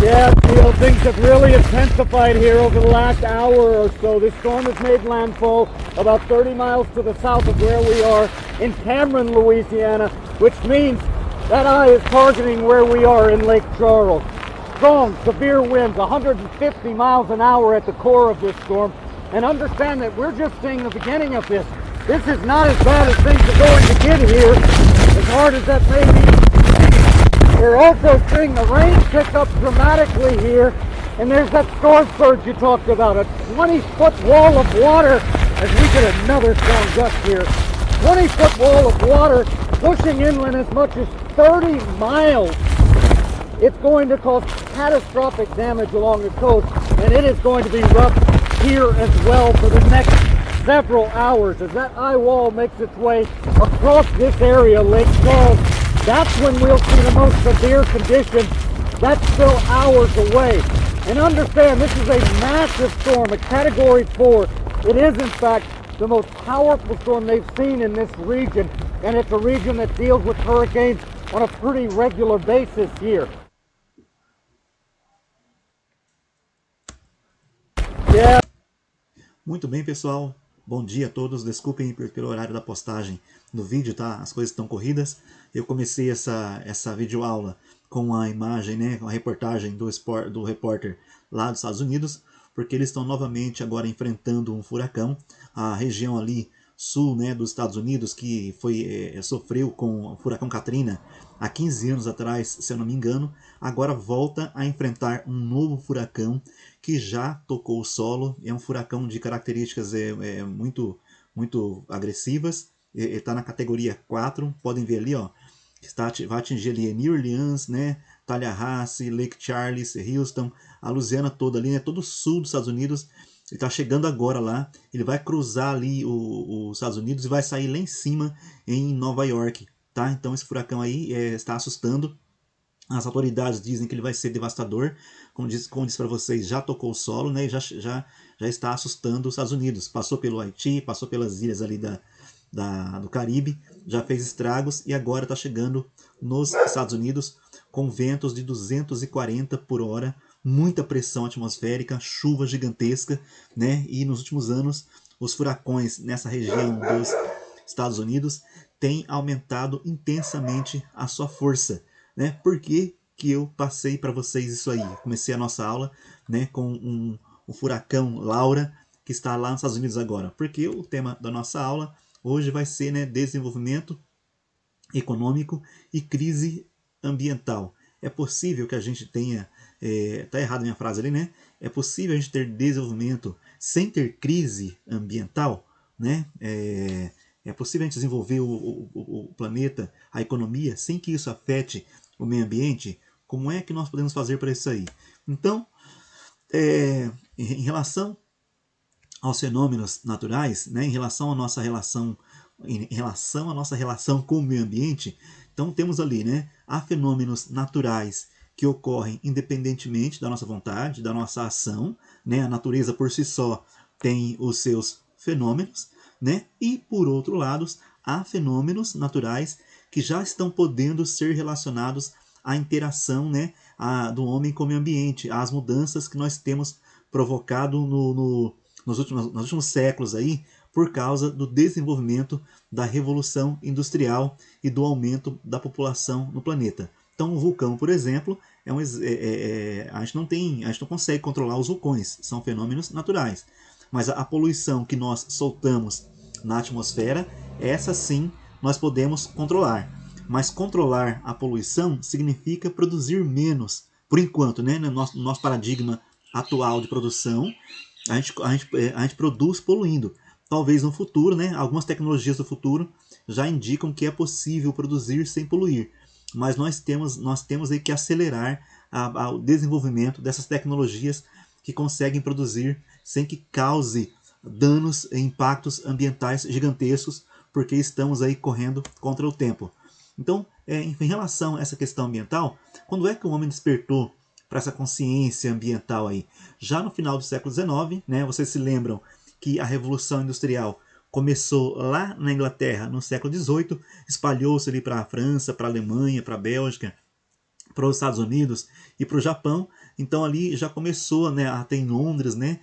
Yeah, Neil, things have really intensified here over the last hour or so. This storm has made landfall about 30 miles to the south of where we are in Cameron, Louisiana, which means that eye is targeting where we are in Lake Charles. Strong, severe winds, 150 miles an hour at the core of this storm. And understand that we're just seeing the beginning of this. This is not as bad as things are going to get here, as hard as that may be. We're also seeing the rain pick up dramatically here, and there's that storm surge you talked about, a 20-foot wall of water as we get another strong gust here. 20-foot wall of water pushing inland as much as 30 miles. It's going to cause catastrophic damage along the coast, and it is going to be rough here as well for the next several hours as that eye wall makes its way across this area, Lake Charles. That's when we'll see the most severe conditions. That's still hours away. And understand, this is a massive storm, a Category 4. It is, in fact, the most powerful storm they've seen in this region. And it's a region that deals with hurricanes on a pretty regular basis here. Yeah. Muito bem, pessoal. Bom dia a todos. Desculpem pelo horário da postagem do vídeo, tá? As coisas estão corridas. Eu comecei essa videoaula com a imagem, né, com a reportagem do repórter lá dos Estados Unidos, porque eles estão novamente agora enfrentando um furacão. A região ali sul, né, dos Estados Unidos, que sofreu com o furacão Katrina há 15 anos atrás, se eu não me engano, agora volta a enfrentar um novo furacão que já tocou o solo. É um furacão de características muito agressivas. Ele está na categoria 4, podem ver ali, ó, vai atingir ali New Orleans, né, Tallahassee, Lake Charles, Houston, a Louisiana toda ali, né, todo o sul dos Estados Unidos. Ele está chegando agora lá, ele vai cruzar ali os Estados Unidos e vai sair lá em cima em Nova York, tá? Então esse furacão aí está assustando. As autoridades dizem que ele vai ser devastador, como disse para vocês, já tocou o solo, né? E já está assustando os Estados Unidos. Passou pelo Haiti, passou pelas ilhas ali do Caribe, já fez estragos e agora está chegando nos Estados Unidos com ventos de 240 por hora, muita pressão atmosférica, chuva gigantesca, né? E nos últimos anos os furacões nessa região dos Estados Unidos têm aumentado intensamente a sua força, né? Por que eu passei para vocês isso aí? Comecei a nossa aula, né, com o furacão Laura, que está lá nos Estados Unidos agora. Porque o tema da nossa aula hoje vai ser, né, desenvolvimento econômico e crise ambiental. É possível que a gente tenha, tá errado a minha frase ali, né? É possível a gente ter desenvolvimento sem ter crise ambiental, né? É possível a gente desenvolver o planeta, a economia, sem que isso afete o meio ambiente? Como é que nós podemos fazer para isso aí? Então, em relação aos fenômenos naturais, né, em relação à nossa relação com o meio ambiente, então temos ali, né, há fenômenos naturais que ocorrem independentemente da nossa vontade, da nossa ação, né? A natureza por si só tem os seus fenômenos, né? E por outro lado, há fenômenos naturais que já estão podendo ser relacionados à interação, né, do homem com o meio ambiente, às mudanças que nós temos provocado nos últimos séculos aí, por causa do desenvolvimento da revolução industrial e do aumento da população no planeta. Então, o vulcão, por exemplo, a gente não consegue controlar os vulcões, são fenômenos naturais. Mas a poluição que nós soltamos na atmosfera, essa sim nós podemos controlar. Mas controlar a poluição significa produzir menos. Por enquanto, né, no nosso paradigma atual de produção, a gente produz poluindo. Talvez no futuro, né, algumas tecnologias do futuro já indicam que é possível produzir sem poluir. Mas nós temos aí que acelerar o desenvolvimento dessas tecnologias que conseguem produzir sem que cause danos e impactos ambientais gigantescos, porque estamos aí correndo contra o tempo. Então, em relação a essa questão ambiental, quando é que o homem despertou para essa consciência ambiental aí? Já no final do século XIX, né, vocês se lembram que a Revolução Industrial começou lá na Inglaterra no século XVIII, espalhou-se ali para a França, para a Alemanha, para a Bélgica, para os Estados Unidos e para o Japão. Então ali já começou, né, a ter em Londres, né,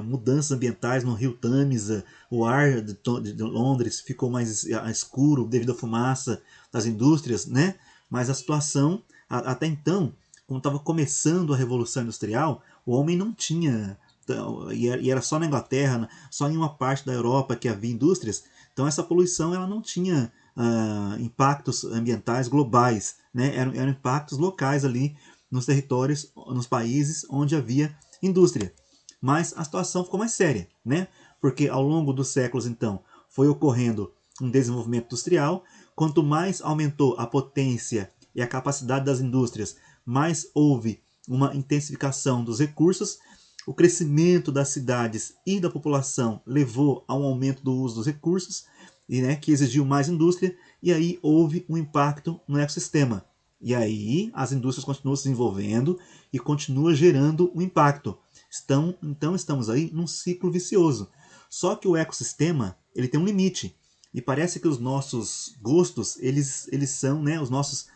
mudanças ambientais no rio Tâmisa. O ar de Londres ficou mais escuro devido à fumaça das indústrias, né? Mas a situação, até então, quando estava começando a Revolução Industrial, o homem não tinha, e era só na Inglaterra, só em uma parte da Europa que havia indústrias. Então essa poluição ela não tinha impactos ambientais globais, né? Eram impactos locais ali nos territórios, nos países onde havia indústria. Mas a situação ficou mais séria, né? Porque ao longo dos séculos, então, foi ocorrendo um desenvolvimento industrial. Quanto mais aumentou a potência e a capacidade das indústrias, mais houve uma intensificação dos recursos. O crescimento das cidades e da população levou a um aumento do uso dos recursos, e, né, que exigiu mais indústria, e aí houve um impacto no ecossistema. E aí as indústrias continuam se desenvolvendo e continuam gerando um impacto. Então estamos aí num ciclo vicioso. Só que o ecossistema ele tem um limite. E parece que os nossos gostos, eles são, né, as nossas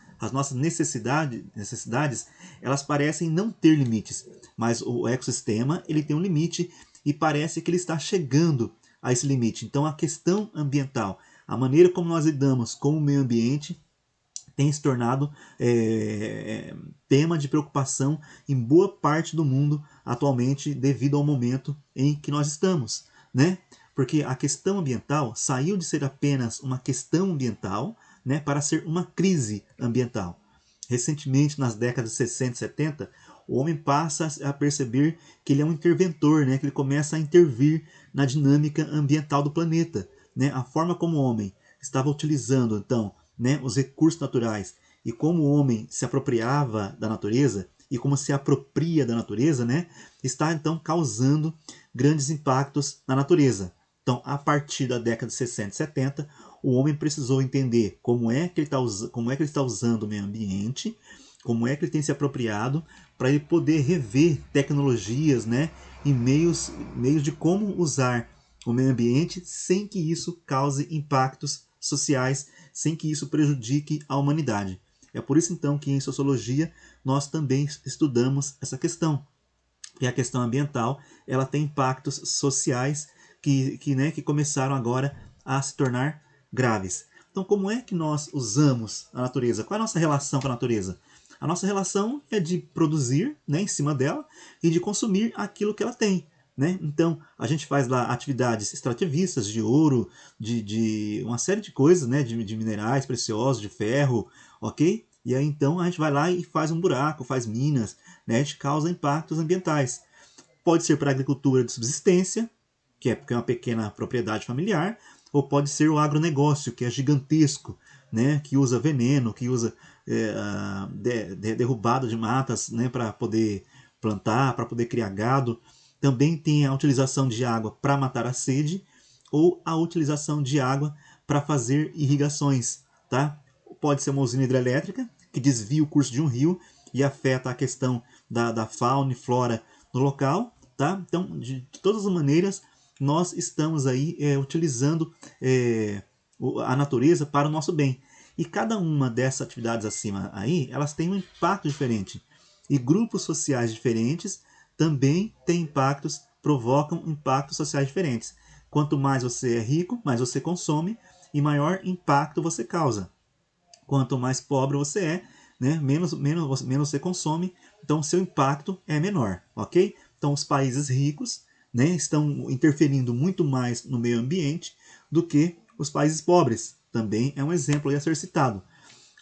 necessidades, elas parecem não ter limites. Mas o ecossistema ele tem um limite e parece que ele está chegando a esse limite. Então a questão ambiental, a maneira como nós lidamos com o meio ambiente, tem se tornado tema de preocupação em boa parte do mundo atualmente devido ao momento em que nós estamos, né? Porque a questão ambiental saiu de ser apenas uma questão ambiental, né, para ser uma crise ambiental. Recentemente, nas décadas de 60 e 70, o homem passa a perceber que ele é um interventor, né, que ele começa a intervir na dinâmica ambiental do planeta, né? A forma como o homem estava utilizando, então, né, os recursos naturais e como o homem se apropriava da natureza e como se apropria da natureza, né, está então causando grandes impactos na natureza. Então, a partir da década de 60 e 70, o homem precisou entender como é que ele está usando o meio ambiente, como é que ele tem se apropriado, para ele poder rever tecnologias, né, e meios de como usar o meio ambiente sem que isso cause impactos sociais, sem que isso prejudique a humanidade. É por isso então que em sociologia nós também estudamos essa questão. E a questão ambiental ela tem impactos sociais que começaram agora a se tornar graves. Então, como é que nós usamos a natureza? Qual é a nossa relação com a natureza? A nossa relação é de produzir, né, em cima dela e de consumir aquilo que ela tem. Né? Então, a gente faz lá atividades extrativistas de ouro, de uma série de coisas, né, de minerais preciosos, de ferro, ok? E aí então a gente vai lá e faz um buraco, faz minas, né, a gente causa impactos ambientais. Pode ser para a agricultura de subsistência, que é porque é uma pequena propriedade familiar, ou pode ser o agronegócio, que é gigantesco, né, que usa veneno, que usa derrubada de matas, né, para poder plantar, para poder criar gado. Também tem a utilização de água para matar a sede ou a utilização de água para fazer irrigações. Tá? Pode ser uma usina hidrelétrica que desvia o curso de um rio e afeta a questão da fauna e flora no local. Tá? Então, de todas as maneiras, nós estamos aí utilizando a natureza para o nosso bem. E cada uma dessas atividades acima aí, elas têm um impacto diferente. E grupos sociais diferentes também têm impactos, provocam impactos sociais diferentes. Quanto mais você é rico, mais você consome e maior impacto você causa. Quanto mais pobre você é, né, menos você consome, então seu impacto é menor, ok? Então os países ricos, né, estão interferindo muito mais no meio ambiente do que os países pobres. Também é um exemplo a ser citado.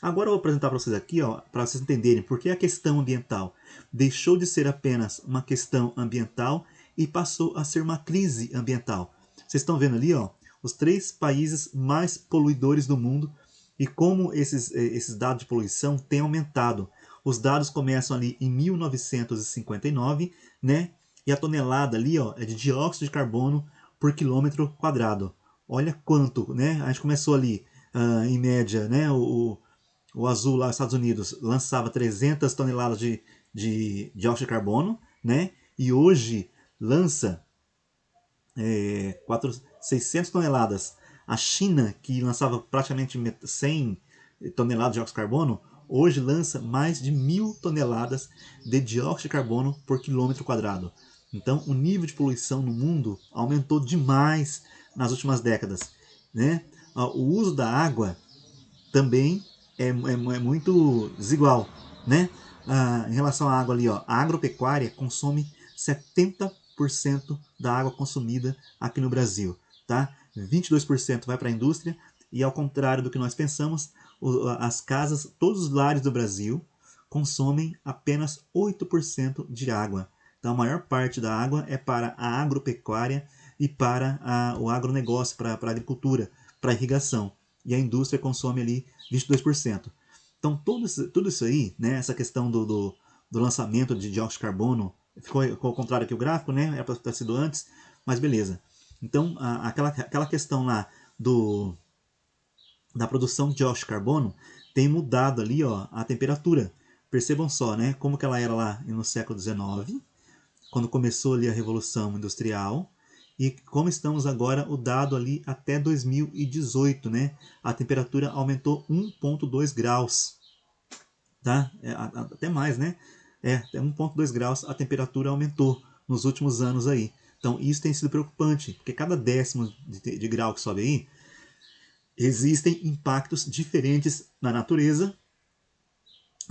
Agora eu vou apresentar para vocês aqui, para vocês entenderem por que a questão ambiental deixou de ser apenas uma questão ambiental e passou a ser uma crise ambiental. Vocês estão vendo ali, os 3 países mais poluidores do mundo e como esses dados de poluição têm aumentado. Os dados começam ali em 1959, né? E a tonelada ali, é de dióxido de carbono por quilômetro quadrado. Olha quanto, né? A gente começou ali, em média, né? O azul lá nos Estados Unidos lançava 300 toneladas de dióxido de carbono, né? E hoje lança 600 toneladas. A China, que lançava praticamente 100 toneladas de dióxido de carbono, hoje lança mais de 1.000 toneladas de dióxido de carbono por quilômetro quadrado. Então, o nível de poluição no mundo aumentou demais nas últimas décadas, né? O uso da água também é muito desigual, né? Em relação à água ali, ó, a agropecuária consome 70% da água consumida aqui no Brasil, tá? 22% vai para a indústria e, ao contrário do que nós pensamos, as casas, todos os lares do Brasil consomem apenas 8% de água. Então, a maior parte da água é para a agropecuária e para o agronegócio, para a agricultura, para a irrigação. E a indústria consome ali 22%. Então, tudo isso aí, né, essa questão do lançamento de dióxido de carbono, ficou ao contrário aqui o gráfico, né, era para ter sido antes, mas beleza. Então, aquela questão lá da produção de dióxido de carbono tem mudado ali, ó, a temperatura. Percebam só, né, como que ela era lá no século XIX, quando começou ali a Revolução Industrial, e como estamos agora, o dado ali até 2018, né? A temperatura aumentou 1,2 graus, tá? Até mais, né? Até 1,2 graus a temperatura aumentou nos últimos anos aí. Então isso tem sido preocupante, porque cada décimo de grau que sobe aí, existem impactos diferentes na natureza,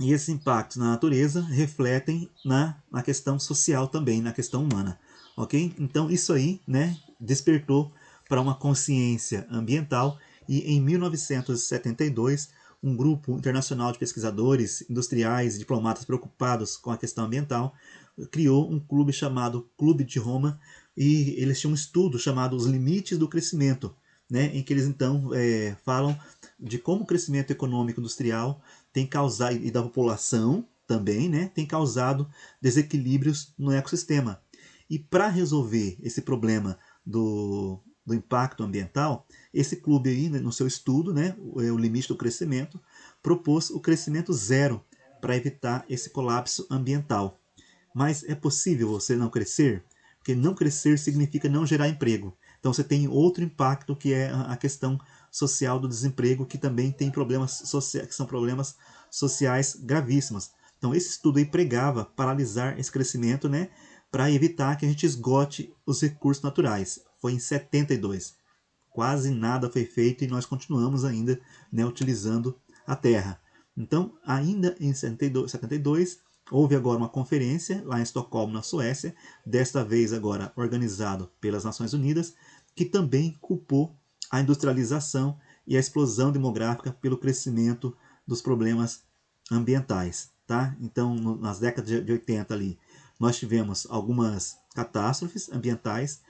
e esses impactos na natureza refletem na questão social também, na questão humana. Ok? Então isso aí, né, despertou para uma consciência ambiental, e em 1972 um grupo internacional de pesquisadores, industriais e diplomatas preocupados com a questão ambiental criou um clube chamado Clube de Roma, e eles tinham um estudo chamado Os Limites do Crescimento, né, em que eles então falam de como o crescimento econômico industrial tem causado, e da população também, né, tem causado desequilíbrios no ecossistema. E para resolver esse problema do impacto ambiental, esse clube aí, no seu estudo, né, o limite do crescimento, propôs o crescimento zero para evitar esse colapso ambiental. Mas é possível você não crescer? Porque não crescer significa não gerar emprego. Então você tem outro impacto, que é a questão social do desemprego, que também tem problemas sociais, que são problemas sociais gravíssimos. Então esse estudo aí pregava paralisar esse crescimento, né, para evitar que a gente esgote os recursos naturais. Foi em 72. Quase nada foi feito e nós continuamos ainda, né, utilizando a terra. Então, ainda em 72, houve agora uma conferência lá em Estocolmo, na Suécia, desta vez agora organizado pelas Nações Unidas, que também culpou a industrialização e a explosão demográfica pelo crescimento dos problemas ambientais. Tá? Então, nas décadas de 80 ali, nós tivemos algumas catástrofes ambientais,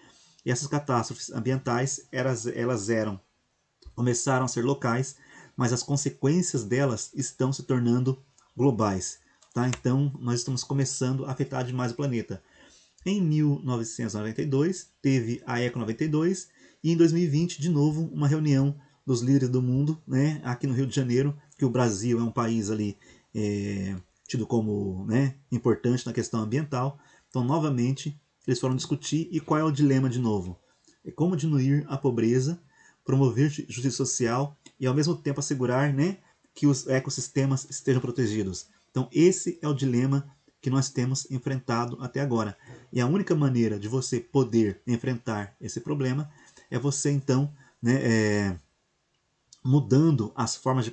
e essas catástrofes ambientais começaram a ser locais, mas as consequências delas estão se tornando globais. Tá? Então, nós estamos começando a afetar demais o planeta. Em 1992, teve a Eco 92, e em 2020, de novo, uma reunião dos líderes do mundo, né, aqui no Rio de Janeiro, que o Brasil é um país ali tido como, né, importante na questão ambiental. Então, novamente, eles foram discutir, e qual é o dilema de novo? É como diminuir a pobreza, promover justiça social e, ao mesmo tempo, assegurar, né, que os ecossistemas estejam protegidos. Então, esse é o dilema que nós temos enfrentado até agora. E a única maneira de você poder enfrentar esse problema é você, então, né, mudando as formas de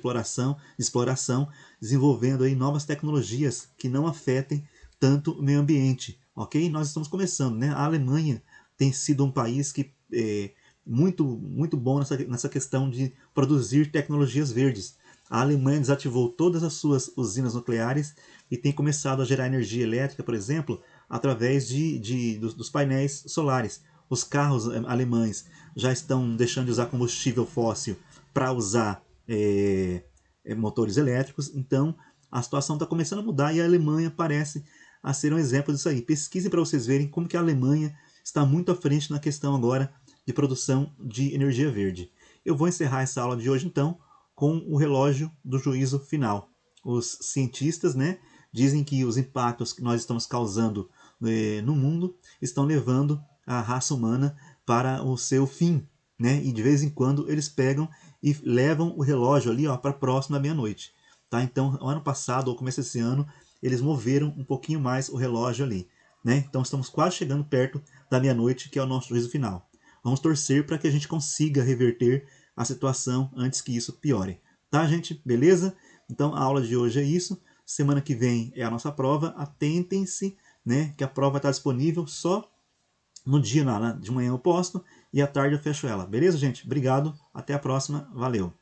exploração, desenvolvendo aí novas tecnologias que não afetem tanto o meio ambiente. Ok? Nós estamos começando, né? A Alemanha tem sido um país que muito bom nessa questão de produzir tecnologias verdes. A Alemanha desativou todas as suas usinas nucleares e tem começado a gerar energia elétrica, por exemplo, através dos painéis solares. Os carros alemães já estão deixando de usar combustível fóssil para usar motores elétricos. Então a situação está começando a mudar, e a Alemanha parece a ser um exemplo disso aí. Pesquisem para vocês verem como que a Alemanha está muito à frente na questão agora de produção de energia verde. Eu vou encerrar essa aula de hoje então com o relógio do juízo final. Os cientistas, né, dizem que os impactos que nós estamos causando no mundo estão levando a raça humana para o seu fim, né? E de vez em quando eles pegam e levam o relógio ali, ó, para próximo da meia-noite. tá? Então, o ano passado, ou começo desse ano, eles moveram um pouquinho mais o relógio ali, né? Então, estamos quase chegando perto da meia-noite, que é o nosso juízo final. Vamos torcer para que a gente consiga reverter a situação antes que isso piore. Tá, gente? Beleza? Então, a aula de hoje é isso. Semana que vem é a nossa prova. Atentem-se, né? Que a prova vai estar disponível só no dia, de manhã eu posto e à tarde eu fecho ela. Beleza, gente? Obrigado. Até a próxima. Valeu.